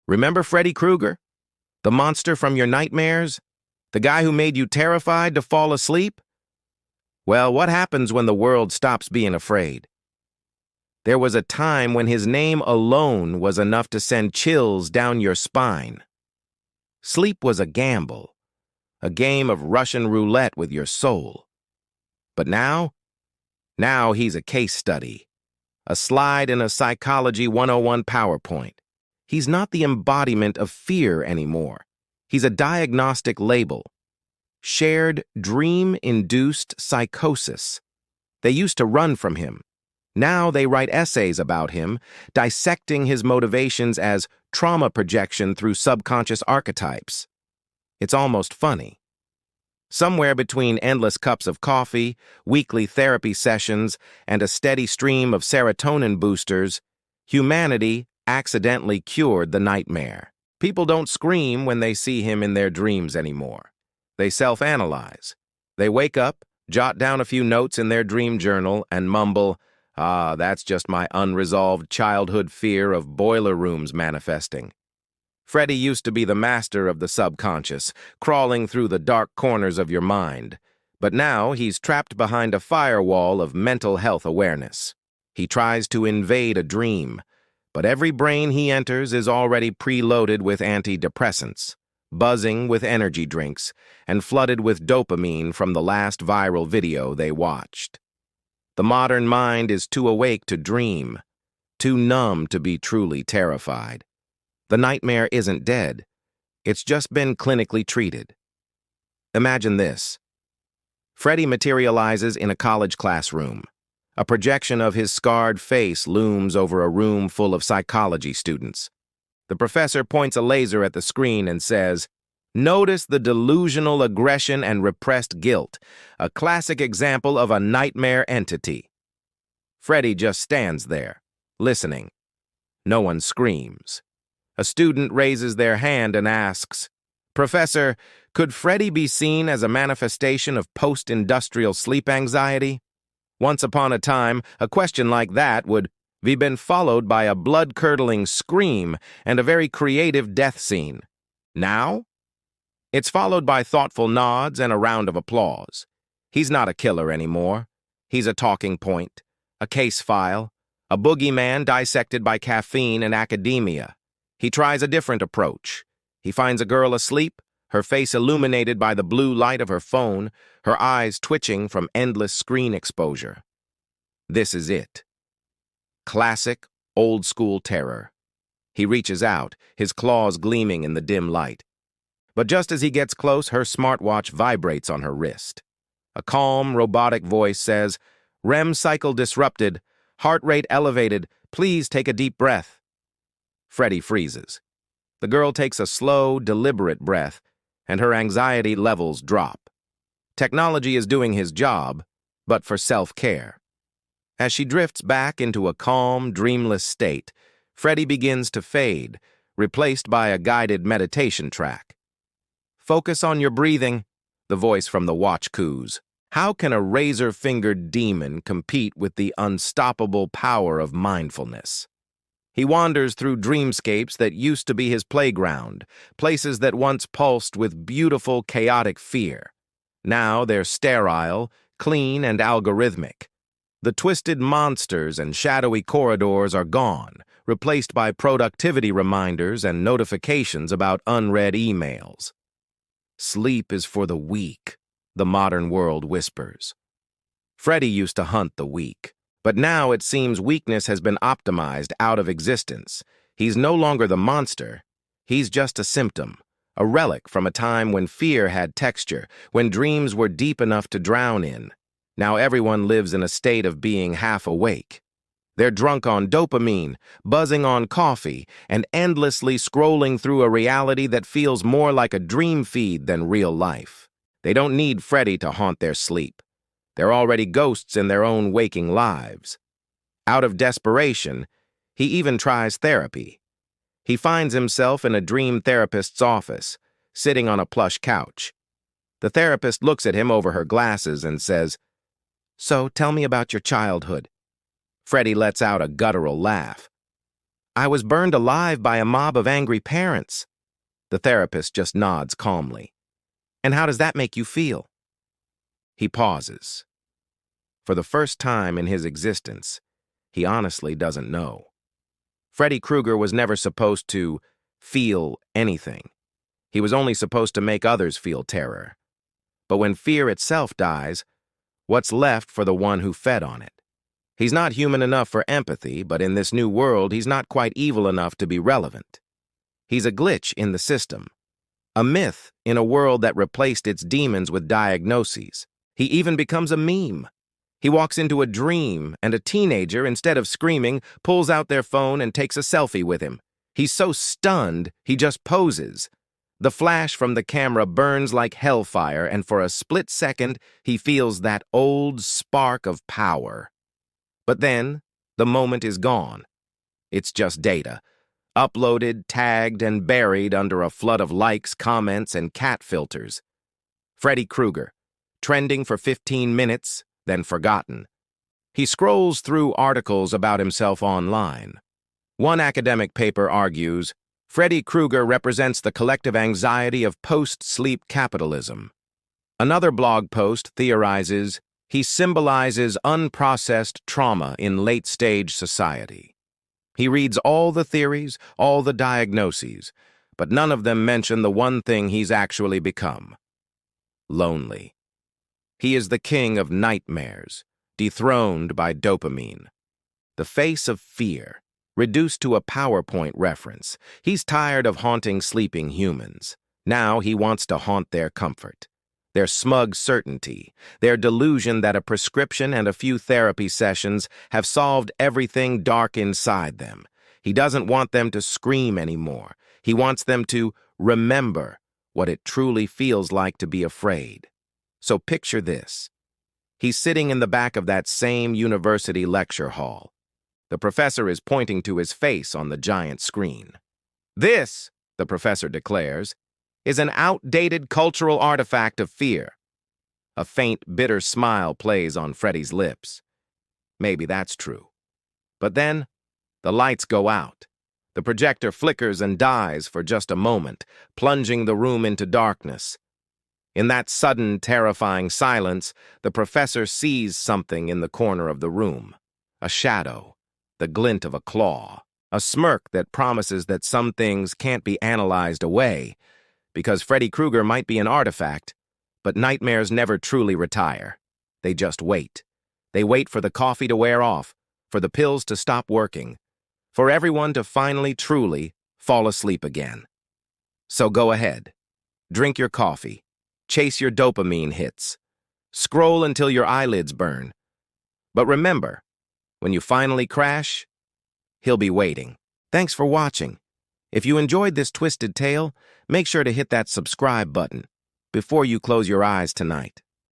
Remember Freddy Krueger? The monster from your nightmares? The guy who made you terrified to fall asleep? Well, what happens when the world stops being afraid? There was a time when his name alone was enough to send chills down your spine. Sleep was a gamble, a game of Russian roulette with your soul. But now he's a case study, a slide in a Psychology 101 PowerPoint. He's not the embodiment of fear anymore. He's a diagnostic label. Shared dream-induced psychosis. They used to run from him. Now they write essays about him, dissecting his motivations as trauma projection through subconscious archetypes. It's almost funny. Somewhere between endless cups of coffee, weekly therapy sessions, and a steady stream of serotonin boosters, humanity accidentally cured the nightmare. People don't scream when they see him in their dreams anymore. They self-analyze. They wake up, jot down a few notes in their dream journal, and mumble, "Ah, that's just my unresolved childhood fear of boiler rooms manifesting." Freddy used to be the master of the subconscious, crawling through the dark corners of your mind. But now he's trapped behind a firewall of mental health awareness. He tries to invade a dream, but every brain he enters is already preloaded with antidepressants, buzzing with energy drinks, and flooded with dopamine from the last viral video they watched. The modern mind is too awake to dream, too numb to be truly terrified. The nightmare isn't dead. It's just been clinically treated. Imagine this. Freddy materializes in a college classroom. A projection of his scarred face looms over a room full of psychology students. The professor points a laser at the screen and says, "Notice the delusional aggression and repressed guilt, a classic example of a nightmare entity." Freddy just stands there, listening. No one screams. A student raises their hand and asks, "Professor, could Freddy be seen as a manifestation of post-industrial sleep anxiety?" Once upon a time, a question like that would have been followed by a blood-curdling scream and a very creative death scene. Now, it's followed by thoughtful nods and a round of applause. He's not a killer anymore. He's a talking point, a case file, a boogeyman dissected by caffeine and academia. He tries a different approach. He finds a girl asleep, her face illuminated by the blue light of her phone, her eyes twitching from endless screen exposure. This is it. Classic, old-school terror. He reaches out, his claws gleaming in the dim light. But just as he gets close, her smartwatch vibrates on her wrist. A calm, robotic voice says, "REM cycle disrupted, heart rate elevated, please take a deep breath." Freddy freezes. The girl takes a slow, deliberate breath, and her anxiety levels drop. Technology is doing his job, but for self-care. As she drifts back into a calm, dreamless state, Freddy begins to fade, replaced by a guided meditation track. "Focus on your breathing," the voice from the watch coos. How can a razor-fingered demon compete with the unstoppable power of mindfulness? He wanders through dreamscapes that used to be his playground, places that once pulsed with beautiful, chaotic fear. Now they're sterile, clean, and algorithmic. The twisted monsters and shadowy corridors are gone, replaced by productivity reminders and notifications about unread emails. "Sleep is for the weak," the modern world whispers. Freddy used to hunt the weak. But now it seems weakness has been optimized out of existence. He's no longer the monster. He's just a symptom, a relic from a time when fear had texture, when dreams were deep enough to drown in. Now everyone lives in a state of being half awake. They're drunk on dopamine, buzzing on coffee, and endlessly scrolling through a reality that feels more like a dream feed than real life. They don't need Freddy to haunt their sleep. They're already ghosts in their own waking lives. Out of desperation, he even tries therapy. He finds himself in a dream therapist's office, sitting on a plush couch. The therapist looks at him over her glasses and says, "So tell me about your childhood." Freddy lets out a guttural laugh. I was burned alive by a mob of angry parents. The therapist just nods calmly. And how does that make you feel? He pauses. For the first time in his existence, he honestly doesn't know. Freddy Krueger was never supposed to feel anything. He was only supposed to make others feel terror. But when fear itself dies, what's left for the one who fed on it? He's not human enough for empathy, but in this new world, he's not quite evil enough to be relevant. He's a glitch in the system, a myth in a world that replaced its demons with diagnoses. He even becomes a meme. He walks into a dream, and a teenager, instead of screaming, pulls out their phone and takes a selfie with him. He's so stunned, he just poses. The flash from the camera burns like hellfire, and for a split second, he feels that old spark of power. But then, the moment is gone. It's just data, uploaded, tagged, and buried under a flood of likes, comments, and cat filters. Freddy Krueger, trending for 15 minutes, then forgotten. He scrolls through articles about himself online. One academic paper argues, Freddy Krueger represents the collective anxiety of post-sleep capitalism. Another blog post theorizes, he symbolizes unprocessed trauma in late-stage society. He reads all the theories, all the diagnoses, but none of them mention the one thing he's actually become: lonely. He is the king of nightmares, dethroned by dopamine. The face of fear, reduced to a PowerPoint reference. He's tired of haunting sleeping humans. Now he wants to haunt their comfort, their smug certainty, their delusion that a prescription and a few therapy sessions have solved everything dark inside them. He doesn't want them to scream anymore. He wants them to remember what it truly feels like to be afraid. So picture this. He's sitting in the back of that same university lecture hall. The professor is pointing to his face on the giant screen. This, the professor declares, is an outdated cultural artifact of fear. A faint, bitter smile plays on Freddy's lips. Maybe that's true. But then, the lights go out. The projector flickers and dies for just a moment, plunging the room into darkness. In that sudden, terrifying silence, the professor sees something in the corner of the room. A shadow, the glint of a claw, a smirk that promises that some things can't be analyzed away, because Freddy Krueger might be an artifact, but nightmares never truly retire. They just wait. They wait for the coffee to wear off, for the pills to stop working, for everyone to finally truly fall asleep again. So go ahead. Drink your coffee. Chase your dopamine hits. Scroll until your eyelids burn. But remember, when you finally crash, he'll be waiting. Thanks for watching. If you enjoyed this twisted tale, make sure to hit that subscribe button before you close your eyes tonight.